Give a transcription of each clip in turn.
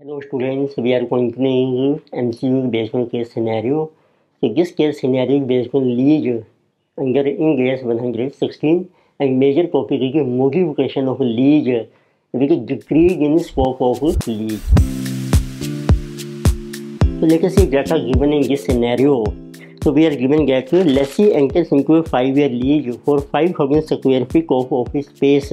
Hello students, we are continuing MCQ based on case scenario. So this case scenario based on lease under English 116 and major topic is modification of lease which is decrease in scope of lease. So let us see data given in this scenario. So we are given that lessee enters into a 5-year lease for 5,000 square feet of office space.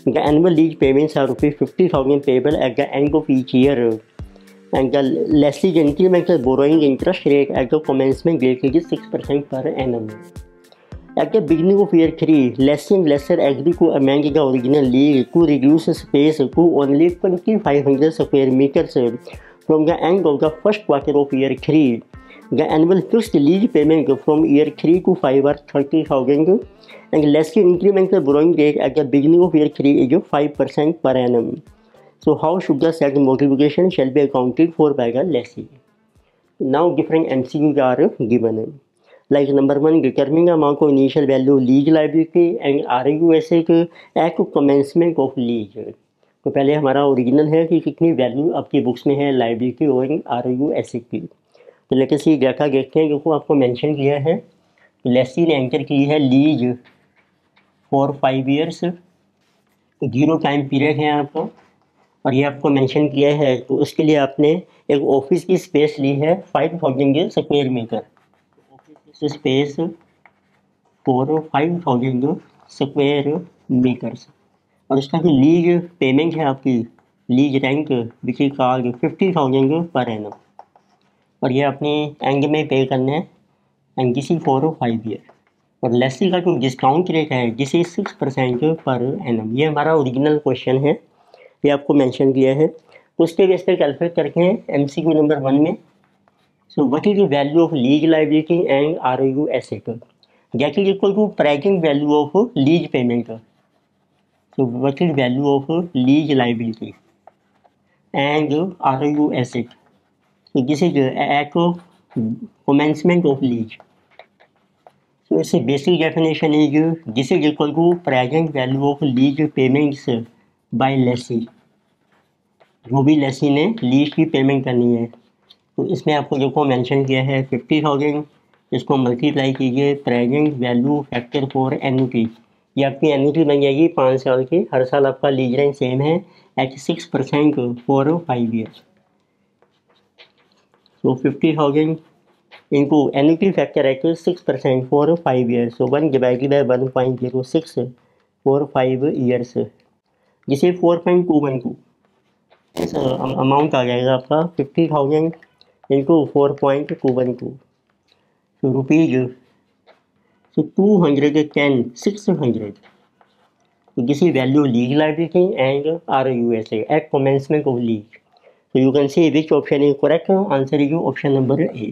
The annual lease payments are rupees 50,000 payable at the end of each year. And the lessee's incremental borrowing interest rate at the commencement date is 6% per annum. At the beginning of year 3, lessee and lessor agree to amend the original lease to reduce space to only 2,500 square meters from the end of the first quarter of year 3. The annual fixed lease payment from year 3 to 5 are 30,000 and lessee incremental borrowing rate at the beginning of year 3 is 5% per annum. So how should the said modification shall be accounted for by the lessee? Now different MCQs are given. Like number 1, determine the amount of initial value of lease liability and ROU asset at commencement of lease. तो पहले हमारा original है कि कितनी value आपकी books में है liability और ROU एसेट की. तो लेकर सी डाटा देखते हैं जो आपको मेंशन किया है. लेसी ने एंटर की है lease for 5 years, 0 time period है आपको और ये आपको मेंशन किया है. तो उसके लिए आपने एक ऑफिस की स्पेस ली है 5,000 square meter. Office space for 5,000 square meters और उसका जो लीज पेमेंट है आपकी lease rent which is called 50,000 per annum और ये अपने एंड में पे करना है and this is for 5 year. और लेसी का जो डिस्काउंट रेट है दिस इज 6% पर एनम. ये हमारा ओरिजिनल क्वेश्चन है, ये आपको मेंशन किया है. उसके बेस पे कैलकुलेट करते हैं MCQ नंबर 1 में. So what is the value of lease liability and ROU asset that is equal to present value of lease payment. So what is value of lease liability and ROU asset. So this is at commencement of lease. So its basic definition is this is equal to present value of lease payments by lessee. जो भी लेसी ने lease की payment करनी है तो इसमें आपको जो मेंशन किया है 50,000, इसको मल्टीप्लाई कीजिए present value factor for annuity. ये आपकी एन्युटी बन जाएगी 5 साल की. हर साल आपका लीज रेंट सेम है at 6% for 5 years. So 50,000 into annuity factor at 6% for 5 years. So 1 divided by 1.06 for 5 years. जिसे 4.212 इस अमाउंट आ जाएगा आपका 50,000 into 4.212. So rupees so 210,600. So this is value of lease liability and ROU asset at commencement of lease. So you can see which option is correct. Answer is option number A.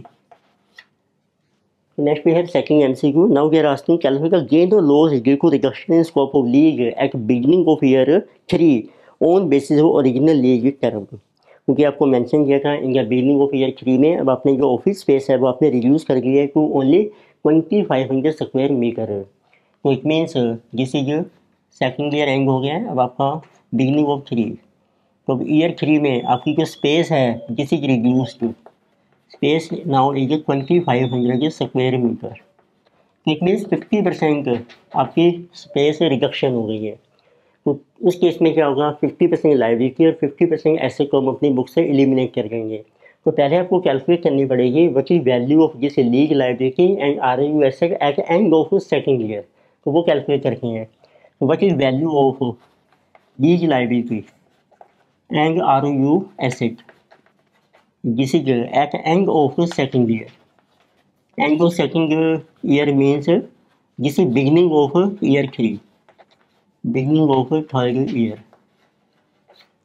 Next we have second MCQ. Now we are asking calculate the gain or loss due to reduction in scope of lease at beginning of year 3 on basis of original lease term. क्योंकि आपको mention किया था in beginning of year 3 में अब आपने जो office space है वो आपने रिड्यूस कर दिया है टू ओनली 2,500 स्क्वायर मीटर. तो it means this is second year and हो गया है. अब आपका बिगिनिंग ऑफ 3. तो ईयर 3 में आपकी जो स्पेस है this is reduce to space now is 2,500 square metre. It means 50% आपकी स्पेस रिडक्शन हो गई है. तो उस केस में क्या होगा 50% लायबिलिटी और 50% एसेट को हम अपनी बुक से एलिमिनेट कर देंगे. तो पहले आपको कैलकुलेट करनी पड़ेगी what is value of this lease liability and ROU asset eight end of second year. तो वो कैलकुलेट करते हैं. What is value of lease liability and ROU asset. This is at end of second year. End of second year means this is beginning of year 3. Beginning of third year.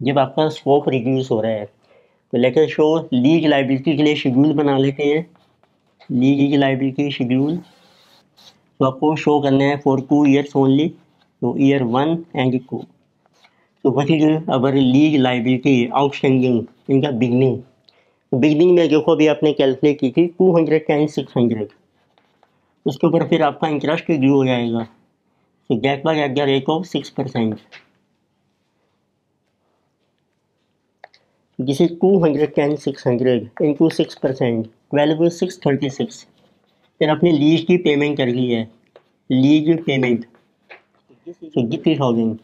जब आपका scope reduce हो रहा है तो let us show lease liability के लिए schedule बना लेते हैं. लीज लायबिलिटी शेड्यूल तो आपको शो करना है फॉर 2 years ओनली. तो year 1 and 2. So what is our lease liability outstanding in the beginning? Beginning में देखो अभी आपने कैलकुलेट की थी 210,600. उसके ऊपर फिर आपका इंटरेस्ट ड्यू हो जाएगा. तो that was at the rate of 6%. This is 210,600 into 6%, 12,636। फिर आपने लीज की पेमेंट कर ली है, लीज पेमेंट, तो 50,000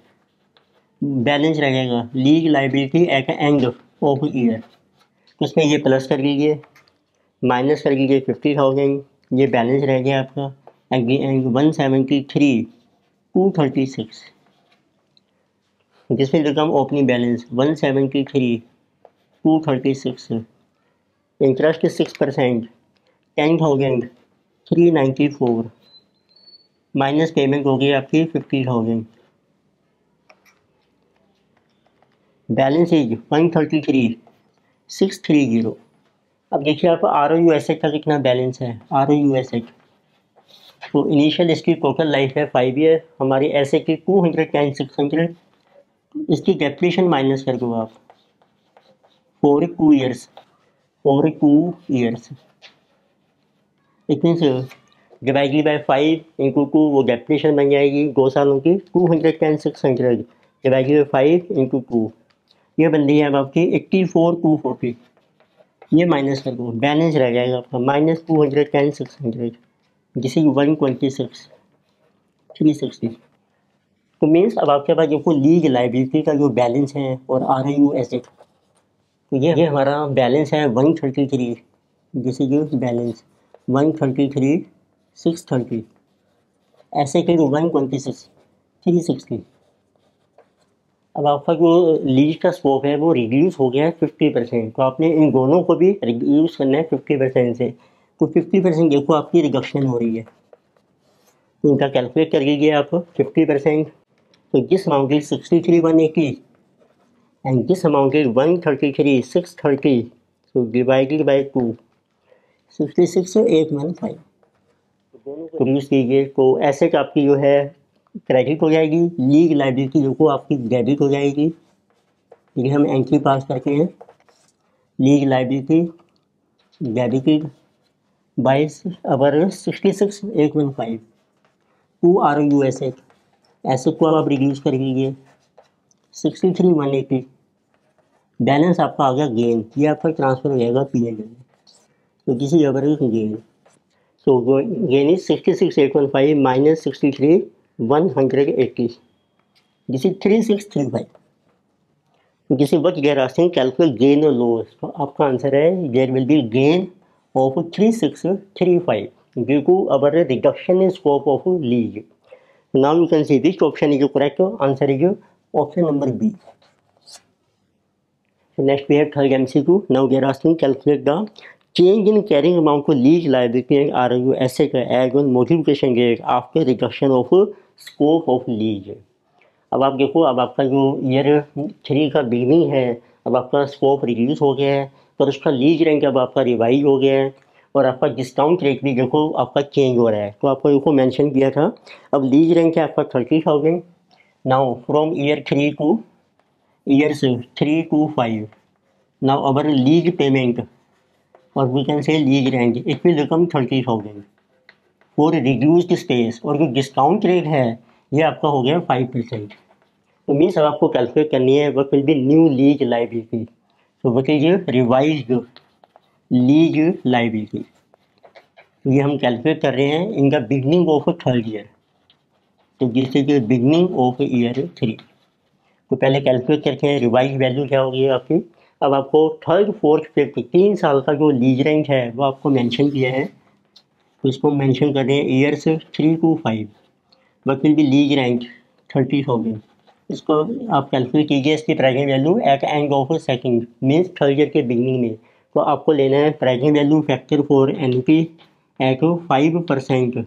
बैलेंस रहेगा lease liability at end of year. तो उसमें ये प्लस कर लीजिए, माइनस कर लीजिए 50,000, ये बैलेंस रह गया आपका eight the and 173,236। This will become opening balance 173,236। Interest 6%, 10,394 minus payment हो गई आपकी 50,000, बैलेंस इज 133,630। अब देखिए आप ROU एसेट का कितना बैलेंस है। ROU एसेट तो इनिशियल इसकी टोटल लाइफ है 5 ईयर, हमारी एसेट की 210,600, इसकी डेप्रीशिएशन माइनस कर दो आप for 2 years, it means divided by 5 into 2, वो डेप्रीशिएशन बन जाएगी 2 सालों की। 210,600 डिवाइडेड बाई 5 इंटू 2, ये बन रही है अब आपकी 84,240। ये माइनस कर दो, बैलेंस रह जाएगा आपका -210,600, जिसे 126,360। तो मीन्स अब आपके पास देखो लीज लाइबिलिटी का जो बैलेंस है और ROU एसेट, तो ये हमारा बैलेंस है 133, जिसे जो बैलेंस 133,630, एसेट है 126,360। अब आपका जो लीज का स्कोप है वो रिड्यूस हो गया है 50%, तो आपने इन दोनों को भी रिड्यूस करना है 50% से। तो 50% देखो आपकी रिडक्शन हो रही है, तो इनका कैलकुलेट कर लीजिए आप 50%। तो this amount is 63,180 and this amount is 133,630, तो डिवाइडेड बाई 2, 66,815 प्रोड्यूस कीजिए। तो एसेट आपकी जो है क्रेडिट हो जाएगी, लीज लाइबिलिटी देखो आपकी डेबिट हो जाएगी। ये हम एंट्री पास करते हैं, lease liability debited by our 66,815 to ROU asset. Asset को आप रिड्यूस कर लीजिए 63,180, बैलेंस आपका आ गया गेन, ये आपका ट्रांसफर हो जाएगा PNL में, तो किसी our gain. So gain is 66,815 minus 63,180, this is 3635। This is what we are asking, calculate gain और लॉस। तो आपका आंसर है there will be gain of 3635 due to our reduction in scope of lease. Now you can see which option is correct, answer is option number B. Next we have third MCQ. Now they are asking calculate the change in carrying amount for lease liability and ROU asset as on modification date after reduction of scope of lease. अब आप देखो, अब आपका जो year 3 का beginning है, अब आपका स्कोप रिड्यूस हो गया है, पर उसका लीज रैंक अब आपका रिवाइज हो गया है, और आपका डिस्काउंट रेट भी देखो आपका चेंज हो रहा है। तो आपको देखो मेंशन किया था, अब लीज रैंक है आपका 30,000। Now from year 3 to years 3 to 5, now our lease payment, or we can say lease rent, it will become 30,000 for reduced space, और जो डिस्काउंट रेट है ये आपका हो गया 5%। तो मीन्स अब आपको कैलकुलेट करनी है what will be new lease liability, तो what is revised lease liability. तो ये हम कैलकुलेट कर रहे हैं in the beginning of third year, तो this is beginning of year 3। तो पहले कैलकुलेट करके हैं रिवाइज वैल्यू क्या होगी आपकी। अब आपको थर्ड फोर्थ फिफ्थ 3 साल का जो लीज रेंट है वो आपको मेंशन किया है, तो इसको मेंशन कर रहे हैं years 3 to 5, what will be lease rent 30,000। इसको आप कैलकुलेट कीजिए इसकी present value at end of second, means third year के बिगनिंग में। तो आपको लेना है present value factor for NP at 5%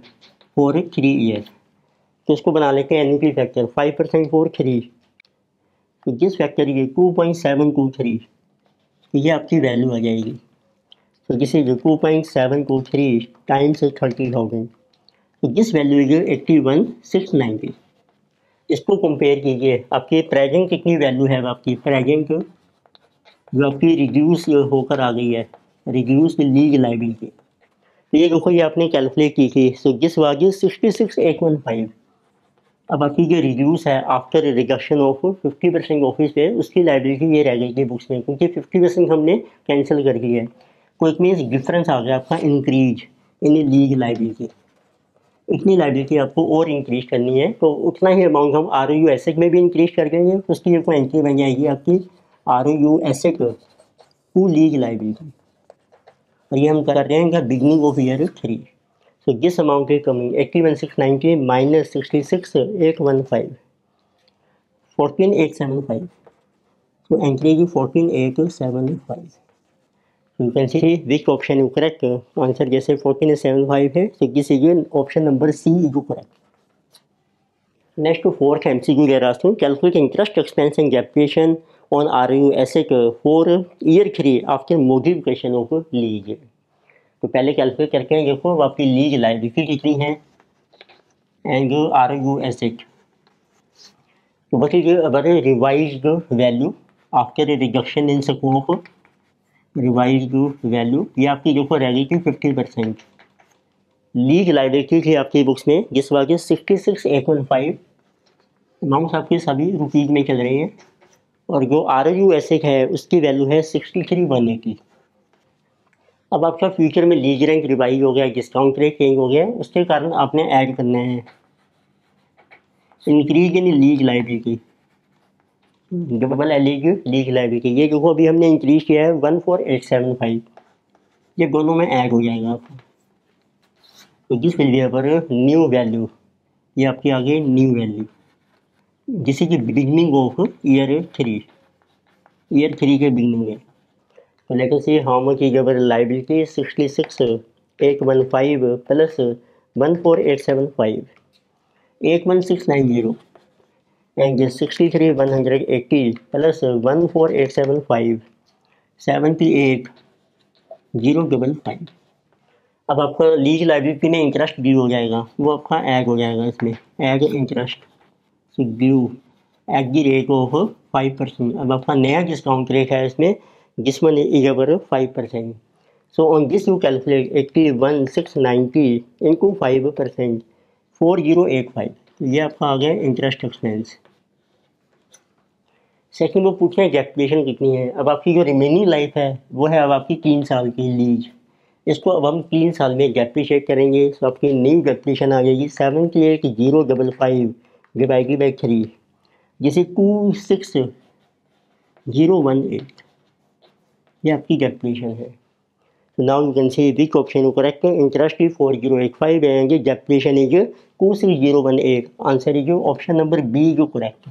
for 3 year. तो इसको बना लेते हैं NP फैक्टर 5% फॉर 3, तो जिस फैक्टर ये 2.723, तो ये आपकी वैल्यू आ जाएगी। तो दिस इज 2.723 टाइम्स 30,000, तो दिस वैल्यू इज 81,690। इसको कंपेयर कीजिए, आपकी प्रेजेंट कितनी वैल्यू है, आपकी प्रेजेंट जो आपकी रिड्यूस होकर आ गई है, रिड्यूस लीज लाइबिलिटी। तो ये देखो ये आपने कैलकुलेट की थी, सो दिस वाज 66,815, अब आपकी जो रिड्यूस है आफ्टर रिडक्शन ऑफ 50% ऑफिस पे, उसकी लाइबिलिटी ये रह गई थी बुक्स में, क्योंकि 50% हमने कैंसिल कर दिया है। तो इट मीन्स डिफरेंस आ गया आपका इंक्रीज इन लीज लाइबिलिटी। इतनी लाइबिलिटी आपको और इंक्रीज करनी है, तो उतना ही अमाउंट हम आर ओ यू एसेट में भी इंक्रीज कर देंगे। उसकी एक एंट्री बन जाएगी आपकी R O U asset to lease liability, और ये हम कर रहे हैं beginning of year 3। So this amount is coming 81,690 minus 66,815, 14,875. So entry is 14,875. So you can see which option is correct. Answer जैसे 14,875 है, so this is option number C is correct. Next to fourth MCQ there are calculate interest expense and depreciation on ROU asset for year 3 after modification of lease. तो पहले calculate करके देखो आपकी lease liability कितनी है and are you asset. तो but अगर revised value after reduction in scope, revised value ये आपकी देखो रह गई थी 50%। लीज लाइबिलिटी थी आपकी बुक्स में जिस वजह 66,815, अमाउंट आपके सभी रुपीज़ में चल रहे हैं, और जो आर यू एसेट है उसकी वैल्यू है 63,180। अब आपका फ्यूचर में लीज रैंक रिवाइज हो गया, डिस्काउंट रेट चेंज हो गया, उसके कारण आपने ऐड करना है increase in lease liability, double एलिज लीज लाइबिलिटी। ये जो अभी हमने इंक्रीज किया है 14,875, ये दोनों में ऐड हो जाएगा आपको। तो जिस विल पर न्यू वैल्यू, ये आपकी आ गई न्यू वैल्यू, जिसकी की बिगनिंग ऑफ ईयर 3 के बिगनिंग में। तो let us see how much is our liability 66,815 plus 14,875, 81,690 and 63,180 plus 14,875, 78,055। अब आपका लीज लाइबिलिटी में इंटरेस्ट ड्यू हो जाएगा, वो आपका ऐड हो जाएगा इसमें, add interest due at the rate of 5%। अब आपका नया डिस्काउंट रेट है इसमें this one is over 5%. So on this you calculate 81,690 into 5%, 4,085। तो ये आपका आ गया इंटरेस्ट एक्सपेंस। सेकंड वो पूछते हैं डेप्रिसिएशन कितनी है। अब आपकी जो रिमेनिंग लाइफ है वो है अब आपकी 3 साल की लीज, इसको अब हम 3 साल में डेप्रिशिएट करेंगे। तो आपकी न्यू डेप्रिसिएशन आ जाएगी 78,055 डिवाइडेड बाई 3, जिसे 26,018, ये आपकी डेप्रिसिएशन है। तो now you can see which option is correct. Interest is 4085 and depreciation is 26018। Answer is option number B जो करेक्ट।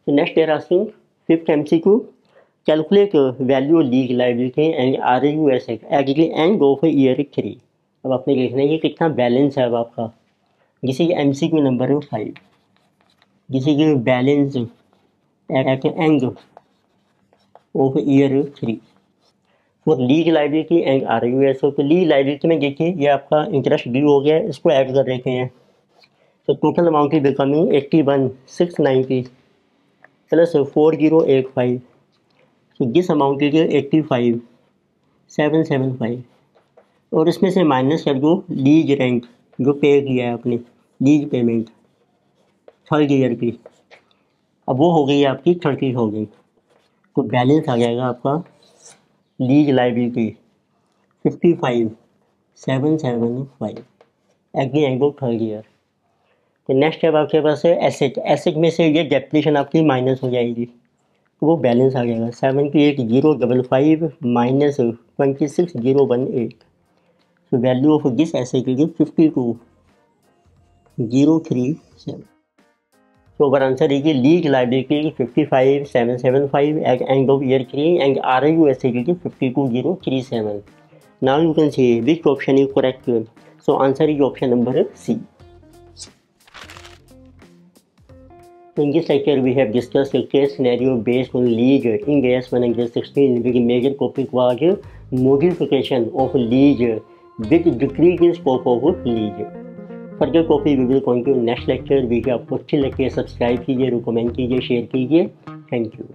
तो next they're asking fifth MCQ, calculate value lease liability and ROU asset at the end of year 3। अब आपने देखना है कि कितना balance है अब आपका, जिसे एमसीक्यू नंबर 5, जिसे balance at end of year 3 for lease liability and ROU asset. तो लीज लाइबिलिटी में देखिए ये आपका इंटरेस्ट ड्यू हो गया है, इसको ऐड कर रखे हैं। तो total amount is becoming 81,690 plus 4085, तो दिस अमाउंट इज 85,775, और इसमें से माइनस कर दो लीज रेंट जो पे किया है आपने, लीज पेमेंट थर्ड ईयर की, अब वो हो गई आपकी 30 हो गई। तो बैलेंस आ जाएगा आपका lease liability 55,775 eight the end of third year. तो नेक्स्ट अब आपके पास है एसेट। एसेट में से ये डेप्रिसिएशन आपकी माइनस हो जाएगी, तो वो बैलेंस आ जाएगा 78,055 माइनस 26,018। तो value of this asset is 52,037। तो our answer is lease liability 55,775 at end of year 3 and ROU asset is 52,037। Now you can see which option is correct. So answer is option number C. In this lecture, we have discussed a case scenario based on lease in AS 116, where the major topic was modification of lease with decrease in scope of lease. Further copy we will continue next lecture. Video आपको अच्छी लगे subscribe कीजिए, recommend कीजिए, share कीजिए। Thank you.